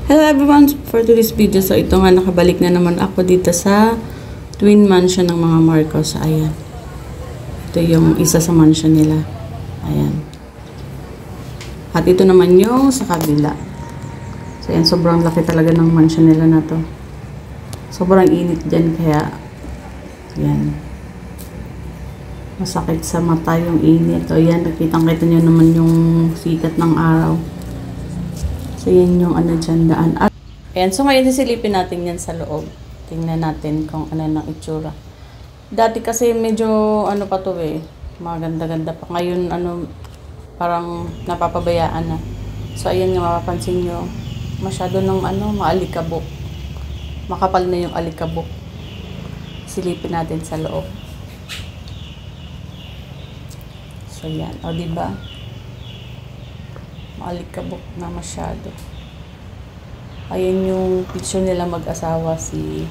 Hello everyone, for today's video, so ito nga nakabalik na naman ako dito sa twin mansion ng mga Marcos. Ayan. Ito yung isa sa mansion nila. Ayan. At ito naman yung sa kabila. So ayan, sobrang laki talaga ng mansion nila na to. Sobrang init dyan kaya ayan. Masakit sa mata yung init. O ayan, nakitang-kita nyo naman yung sikat ng araw. So, yan yung ano dyan, daan. Ayan, so ngayon sisilipin natin yan sa loob. Tingnan natin kung ano ng itsura. Dati kasi medyo, ano pa to eh, maganda-ganda pa. Ngayon, ano, parang napapabayaan na. So, ayan nga, mapapansin nyo, masyado ng, ano, maalikabok. Makapal na yung alikabok. Silipin natin sa loob. So, yan. O, diba? Maalikabok na masyado. Ayan yung picture nila mag-asawa, si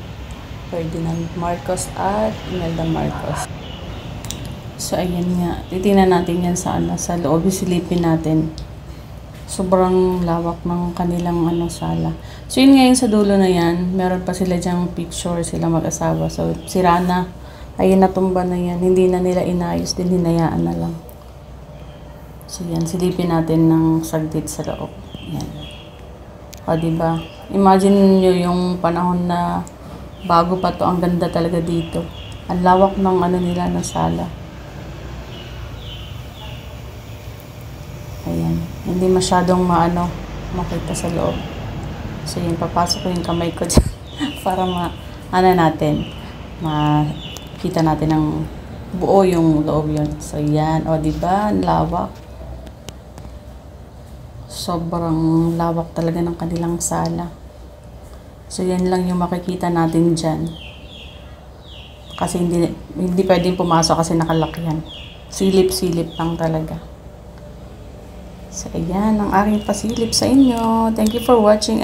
Ferdinand Marcos at Imelda Marcos. So ayan nga, titingnan natin yan sa ano, sa loob, silipin natin. Sobrang lawak ng kanilang ano, sala. So yun ngayon sa dulo na yan, meron pa sila dyang picture, sila mag-asawa. So sira na, ayun, natumba na yan, hindi na nila inayos din, hinayaan na lang. So, yan. Silipin natin ng saglit sa loob. Yan. O, diba? Imagine nyo yung panahon na bago pa to. Ang ganda talaga dito. Ang lawak ng ano nila na sala. Ayan. Hindi masyadong makita sa loob. So, yan. Papasok ko yung kamay ko dyan. Para makita natin ng buo yung loob yun. So, yan. O, diba? Ang lawak. Sobrang lawak talaga ng kanilang sala. So, yan lang yung makikita natin dyan. Kasi hindi pwedeng pumasok kasi nakalock yan. Silip-silip lang talaga. So, ayan ang aking pasilip sa inyo. Thank you for watching.